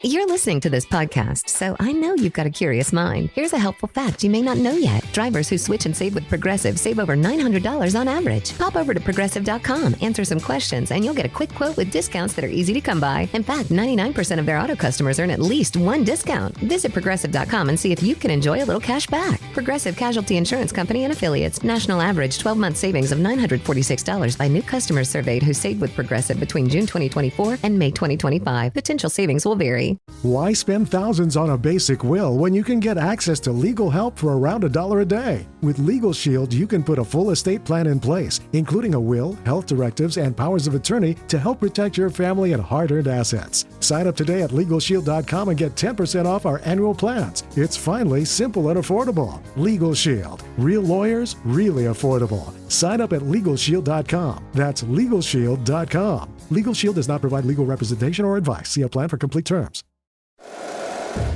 You're listening to this podcast, so I know you've got a curious mind. Here's a helpful fact you may not know yet. Drivers who switch and save with Progressive save over $900 on average. Pop over to Progressive.com, answer some questions, and you'll get a quick quote with discounts that are easy to come by. In fact, 99% of their auto customers earn at least one discount. Visit Progressive.com and see if you can enjoy a little cash back. Progressive Casualty Insurance Company and Affiliates. National average 12-month savings of $946 by new customers surveyed who saved with Progressive between June 2024 and May 2025. Potential savings will vary. Why spend thousands on a basic will when you can get access to legal help for around $1 a day? With Legal Shield, you can put a full estate plan in place, including a will, health directives, and powers of attorney to help protect your family and hard-earned assets. Sign up today at LegalShield.com and get 10% off our annual plans. It's finally simple and affordable. Legal Shield. Real lawyers, really affordable. Sign up at LegalShield.com. That's LegalShield.com. Legal Shield does not provide legal representation or advice. See a plan for complete terms.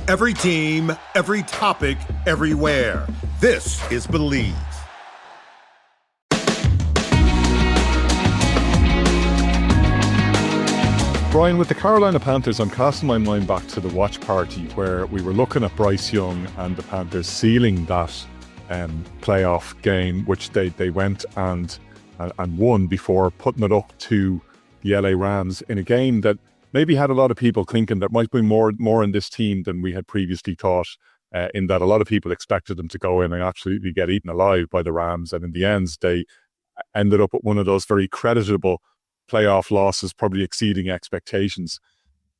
Every team, every topic, everywhere. This is Believe. Brian, with the Carolina Panthers, I'm casting my mind back to the watch party where we were looking at Bryce Young and the Panthers sealing that playoff game, which they went and won before putting it up to the LA Rams in a game that maybe had a lot of people thinking there might be more in this team than we had previously thought, in that a lot of people expected them to go in and absolutely get eaten alive by the Rams. And in the end, they ended up with one of those very creditable playoff losses, probably exceeding expectations.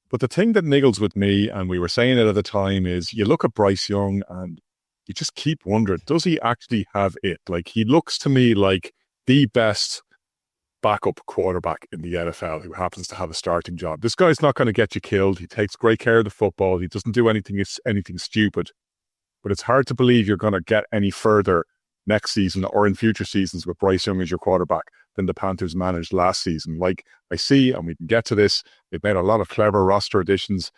But the thing that niggles with me, and we were saying it at the time, is you look at Bryce Young and you just keep wondering, does he actually have it? Like, he looks to me like the best backup quarterback in the NFL who happens to have a starting job. This guy's not going to get you killed. He takes great care of the football. He doesn't do anything stupid. But it's hard to believe you're going to get any further next season or in future seasons with Bryce Young as your quarterback than the Panthers managed last season. Like I see, and we can get to this, they've made a lot of clever roster additions.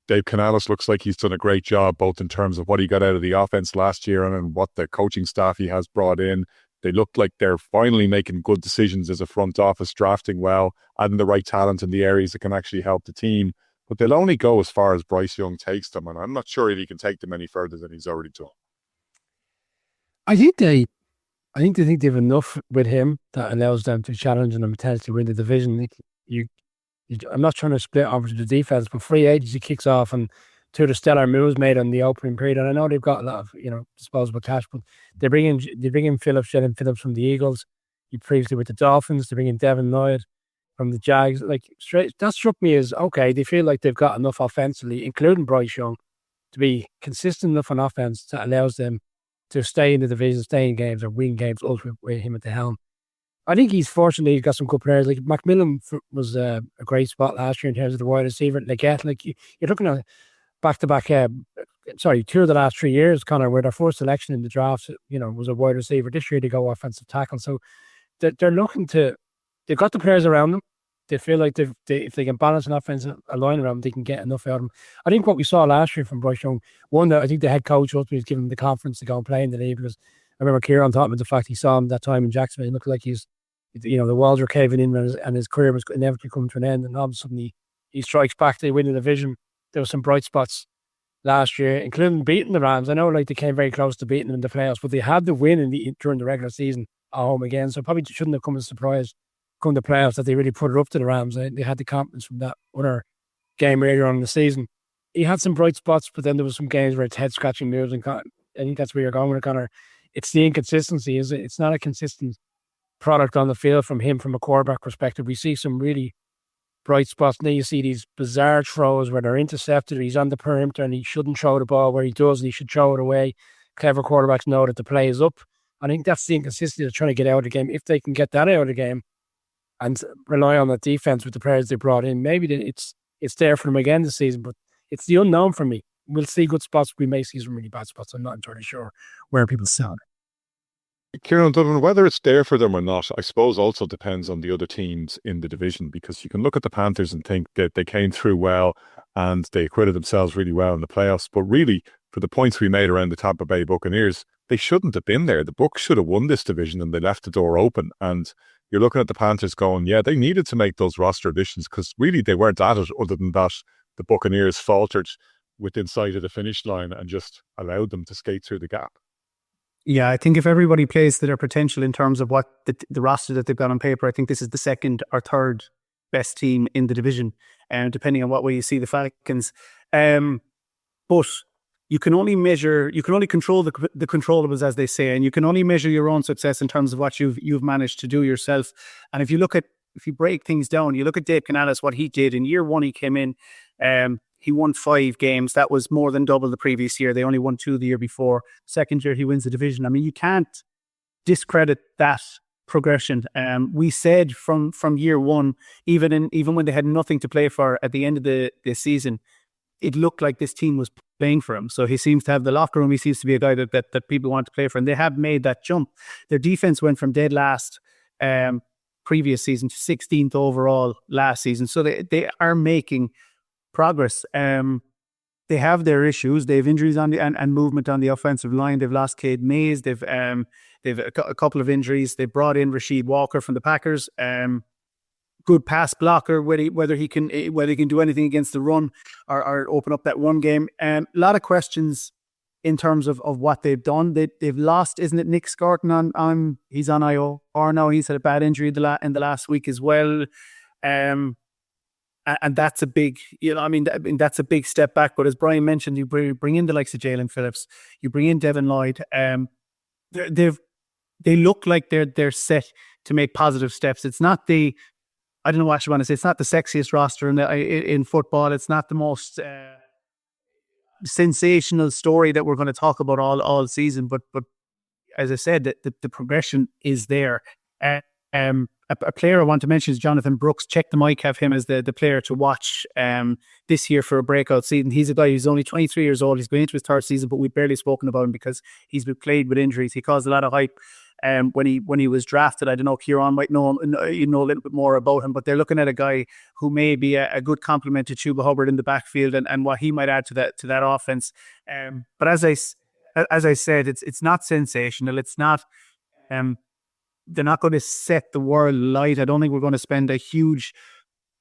Dave Canales looks like he's done a great job, both in terms of what he got out of the offense last year and what the coaching staff he has brought in. They look like they're finally making good decisions as a front office, drafting well, adding the right talent in the areas that can actually help the team. But they'll only go as far as Bryce Young takes them, and I'm not sure if he can take them any further than he's already done. I think they think they've enough with him that allows them to challenge and potentially win the division. I'm not trying to split over to the defense, but free agency kicks off and two of the stellar moves made on the opening period. And I know they've got a lot of, disposable cash, but they bring in Jalen Phillips from the Eagles. He previously with the Dolphins. They bring in Devin Lloyd from the Jags. That struck me as, okay, they feel like they've got enough offensively, including Bryce Young, to be consistent enough on offense that allows them to stay in the division, stay in games, or win games ultimately with him at the helm. I think he's fortunately got some good players. Like McMillan was a great spot last year in terms of the wide receiver. You're looking at back-to-back, two of the last 3 years, Conor, where their first selection in the draft, was a wide receiver. This year they go offensive tackle. So they're looking to, they've got the players around them. They feel like if they can balance an offensive line around them, they can get enough out of them. I think what we saw last year from Bryce Young, one that I think the head coach ultimately was giving him the confidence to go and play in the league, because I remember Kieran talking about the fact he saw him that time in Jacksonville. He looked like the walls were caving in and his career was inevitably coming to an end. And all of a sudden he strikes back. They win the division. There were some bright spots last year, including beating the Rams. I know they came very close to beating them in the playoffs, but they had the win during the regular season at home again. So probably shouldn't have come as a surprise come the playoffs that they really put it up to the Rams. They had the confidence from that other game earlier on in the season. He had some bright spots, but then there was some games where it's head-scratching moves, and I think that's where you're going with it, Conor. It's the inconsistency. It's not a consistent product on the field from him from a quarterback perspective. We see some really bright spots. Now you see these bizarre throws where they're intercepted, he's on the perimeter and he shouldn't throw the ball where he does, and he should throw it away. Clever quarterbacks know that the play is up. I think that's the inconsistency they're trying to get out of the game. If they can get that out of the game and rely on the defense with the players they brought in, maybe it's there for them again this season, but it's the unknown for me. We'll see good spots. We may see some really bad spots. I'm not entirely sure where people stand. Kieran, whether it's there for them or not, I suppose also depends on the other teams in the division, because you can look at the Panthers and think that they came through well and they acquitted themselves really well in the playoffs. But really, for the points we made around the Tampa Bay Buccaneers, they shouldn't have been there. The Bucs should have won this division and they left the door open. And you're looking at the Panthers going, yeah, they needed to make those roster additions because really they weren't at it other than that the Buccaneers faltered within sight of the finish line and just allowed them to skate through the gap. Yeah, I think if everybody plays to their potential in terms of what the roster that they've got on paper, I think this is the second or third best team in the division, depending on what way you see the Falcons. But you can only control the controllables, as they say, and you can only measure your own success in terms of what you've managed to do yourself. And if you break things down, you look at Dave Canales, what he did in year one. He came in, he won 5 games. That was more than double the previous year. They only won 2 the year before. Second year, he wins the division. I mean, you can't discredit that progression. We said from year one, even when they had nothing to play for at the end of the season, it looked like this team was playing for him. So he seems to have the locker room. He seems to be a guy that people want to play for, and they have made that jump. Their defense went from dead last previous season to 16th overall last season. So they are making progress. They have their issues. They have injuries on and movement on the offensive line. They've lost Cade Mays. They've a couple of injuries. They brought in Rasheed Walker from the Packers. Good pass blocker, whether he can do anything against the run or open up that run game. A lot of questions in terms of what they've done. They've lost, isn't it, Nick Scorton on he's on IR now. He's had a bad injury in the last week as well. And that's a big, that's a big step back. But as Brian mentioned, you bring in the likes of Jalen Phillips, you bring in Devin Lloyd. They look like they're set to make positive steps. It's not I don't know what you want to say. It's not the sexiest roster in football. It's not the most sensational story that we're going to talk about all season. But as I said, the progression is there. A player I want to mention is Jonathan Brooks. Check the mic, have him as the player to watch this year for a breakout season. He's a guy who's only 23 years old. He's going into his 3rd season, but we've barely spoken about him because he's been plagued with injuries. He caused a lot of hype when he was drafted. I don't know, Kieran might know a little bit more about him, but they're looking at a guy who may be a good complement to Chuba Hubbard in the backfield and what he might add to that offense. But as I said, it's not sensational. It's not. They're not going to set the world light. I don't think we're going to spend a huge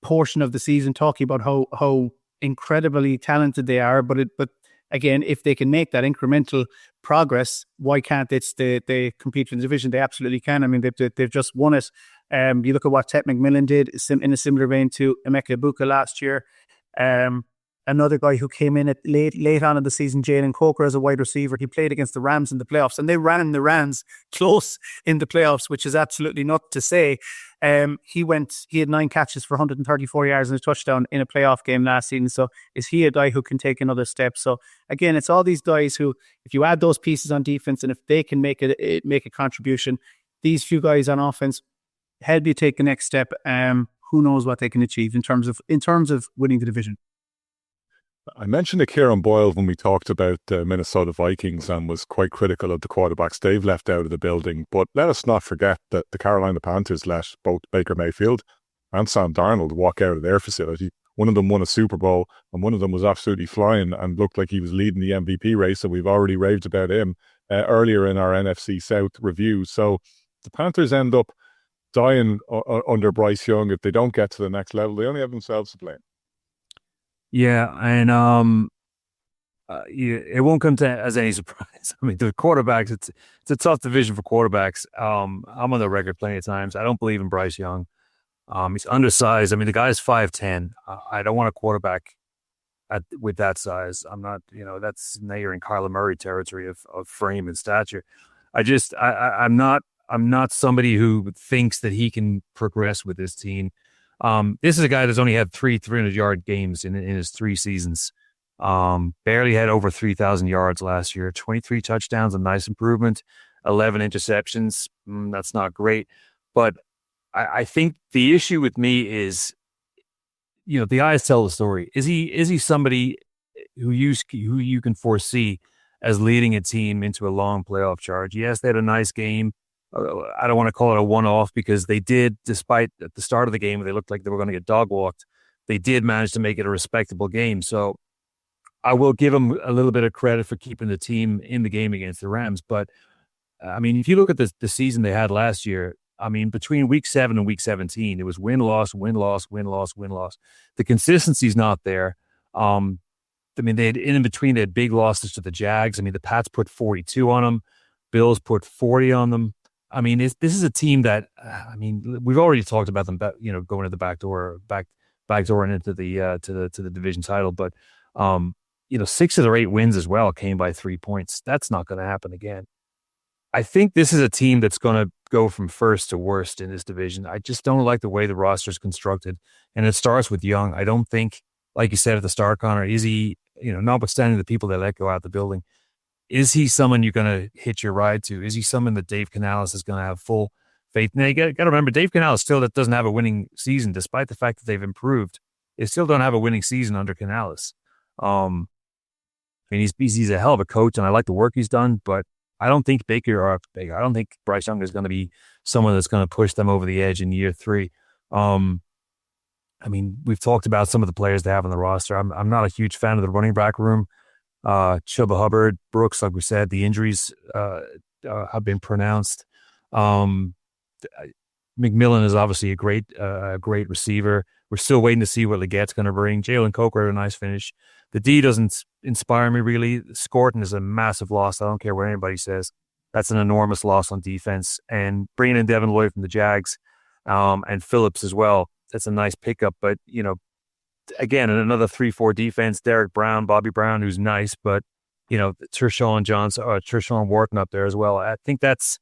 portion of the season talking about how incredibly talented they are. But again, if they can make that incremental progress, why can't they compete for the division? They absolutely can. I mean, they've just won it. You look at what Ted McMillan did in a similar vein to Emeka Egbuka last year. Another guy who came in late on in the season, Jalen Coker, as a wide receiver. He played against the Rams in the playoffs, and they ran the Rams close in the playoffs, which is absolutely not to say. He had 9 catches for 134 yards and a touchdown in a playoff game last season. So is he a guy who can take another step? So again, it's all these guys who, if you add those pieces on defense and if they can make a contribution, these few guys on offense help you take the next step. Who knows what they can achieve in terms of winning the division. I mentioned Kieran Boyle when we talked about the Minnesota Vikings and was quite critical of the quarterbacks they've left out of the building. But let us not forget that the Carolina Panthers let both Baker Mayfield and Sam Darnold walk out of their facility. One of them won a Super Bowl and one of them was absolutely flying and looked like he was leading the MVP race. And we've already raved about him earlier in our NFC South review. So the Panthers end up dying under Bryce Young. If they don't get to the next level, they only have themselves to blame. Yeah, and it won't come to as any surprise. I mean, the quarterbacks, it's a tough division for quarterbacks. I'm on the record plenty of times. I don't believe in Bryce Young. He's undersized. I mean, the guy's 5'10". I don't want a quarterback with that size. I'm not, that's now you're in Kyler Murray territory of frame and stature. I'm not somebody who thinks that he can progress with this team. This is a guy that's only had 3 300-yard games in his 3 seasons. Barely had over 3,000 yards last year. 23 touchdowns, a nice improvement. 11 interceptions. That's not great. But I think the issue with me is, the eyes tell the story. Is he somebody who you can foresee as leading a team into a long playoff charge? Yes, they had a nice game. I don't want to call it a one-off because they did, despite at the start of the game, they looked like they were going to get dog-walked. They did manage to make it a respectable game. So I will give them a little bit of credit for keeping the team in the game against the Rams. But, I mean, if you look at the season they had last year, I mean, between week 7 and week 17, it was win-loss, win-loss, win-loss, win-loss. The consistency's not there. I mean, in between, they had big losses to the Jags. I mean, the Pats put 42 on them. Bills put 40 on them. I mean, this is a team that, I mean, we've already talked about them, going to the back door and into the to the division title. But 6 of their 8 wins as well came by 3 points. That's not going to happen again. I think this is a team that's going to go from first to worst in this division. I just don't like the way the roster is constructed, and it starts with Young. I don't think, like you said at the start, Conor, is he, notwithstanding the people that let go out the building, is he someone you're going to hitch your ride to? Is he someone that Dave Canales is going to have full faith? Now, you got to remember, Dave Canales still doesn't have a winning season, despite the fact that they've improved. They still don't have a winning season under Canales. I mean, he's a hell of a coach, and I like the work he's done, but I don't think I don't think Bryce Young is going to be someone that's going to push them over the edge in year 3. I mean, we've talked about some of the players they have on the roster. I'm not a huge fan of the running back room. Chuba Hubbard, Brooks, like we said, the injuries have been pronounced. McMillan is obviously a great receiver. We're still waiting to see what Legette's going to bring. Jalen Coker had a nice finish. The D doesn't inspire me really. Scorton is a massive loss. I don't care what anybody says. That's an enormous loss on defense. And bringing in Devin Lloyd from the Jags and Phillips as well, that's a nice pickup. But, again, in another 3-4 defense, Derek Brown, Bobby Brown, who's nice, but, Tershawn Wharton up there as well. I think that's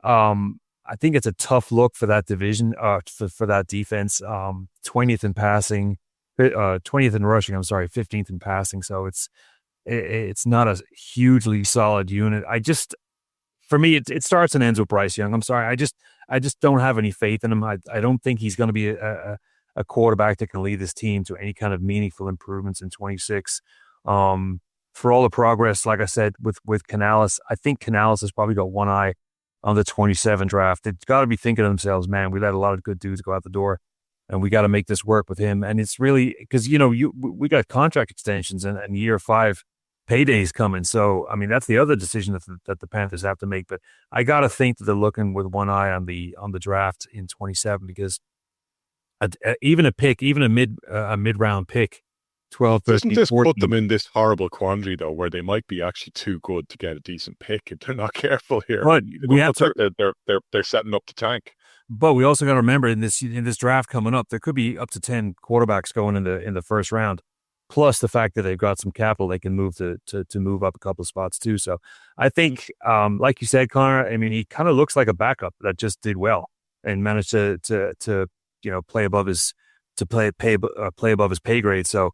I think it's a tough look for that division, for that defense. 20th in passing, 20th in rushing. 15th in passing. So it's not a hugely solid unit. For me, it starts and ends with Bryce Young. I'm sorry, I just don't have any faith in him. I don't think he's going to be a quarterback that can lead this team to any kind of meaningful improvements in 26. For all the progress, like I said, with Canales, I think Canales has probably got one eye on the 27 draft. They've got to be thinking to themselves, man, we let a lot of good dudes go out the door, and we got to make this work with him. And it's really because, we got contract extensions and year 5 paydays coming. So, I mean, that's the other decision that the Panthers have to make. But I got to think that they're looking with one eye on the draft in 27, because even a mid-round pick, 12, 13, Doesn't this 14. put them in this horrible quandary, though, where they might be actually too good to get a decent pick if they're not careful here? But They're setting up to tank. But we also got to remember in this draft coming up, there could be up to 10 quarterbacks going in the first round, plus the fact that they've got some capital they can move to move up a couple of spots too. So I think, like you said, Conor, I mean, he kind of looks like a backup that just did well and managed to play above his pay grade. So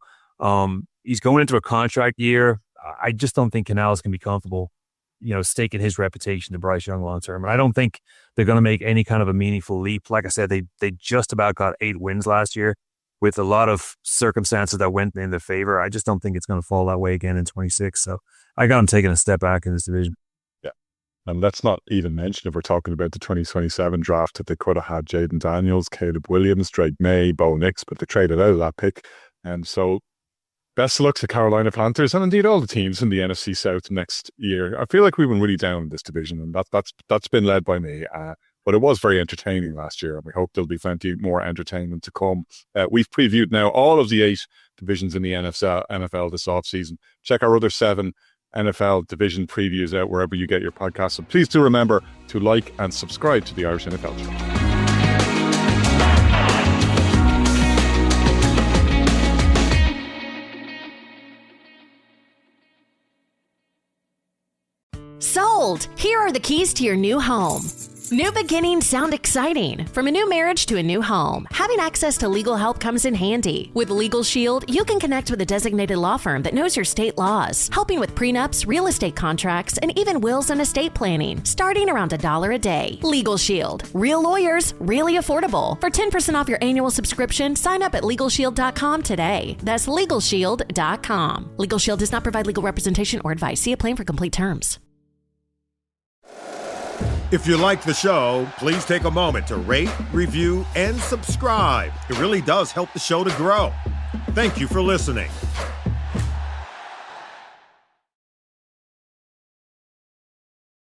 he's going into a contract year. I just don't think Canales can be comfortable, staking his reputation to Bryce Young long term. And I don't think they're going to make any kind of a meaningful leap. Like I said, they just about got 8 wins last year with a lot of circumstances that went in their favor. I just don't think it's going to fall that way again in 26. So I got them taking a step back in this division. Yeah. And let's not even mention, if we're talking about the 2027 draft, that they could have had Jaden Daniels, Caleb Williams, Drake May, Bo Nix, but they traded out of that pick. And so best of luck to Carolina Panthers and indeed all the teams in the NFC South next year. I feel like we've been really down in this division, and that's been led by me. But it was very entertaining last year, and we hope there'll be plenty more entertainment to come. We've previewed now all of the 8 divisions in the NFL this offseason. Check our other 7 NFL division previews out wherever you get your podcasts. So please do remember to like and subscribe to the Irish NFL Show. Sold! Here are the keys to your new home. New beginnings sound exciting. From a new marriage to a new home, having access to legal help comes in handy. With Legal Shield, you can connect with a designated law firm that knows your state laws, helping with prenups, real estate contracts, and even wills and estate planning, starting around $1 a day. Legal Shield. Real lawyers, really affordable. For 10% off your annual subscription, sign up at LegalShield.com today. That's LegalShield.com. Legal Shield does not provide legal representation or advice. See a plan for complete terms. If you like the show, please take a moment to rate, review, and subscribe. It really does help the show to grow. Thank you for listening.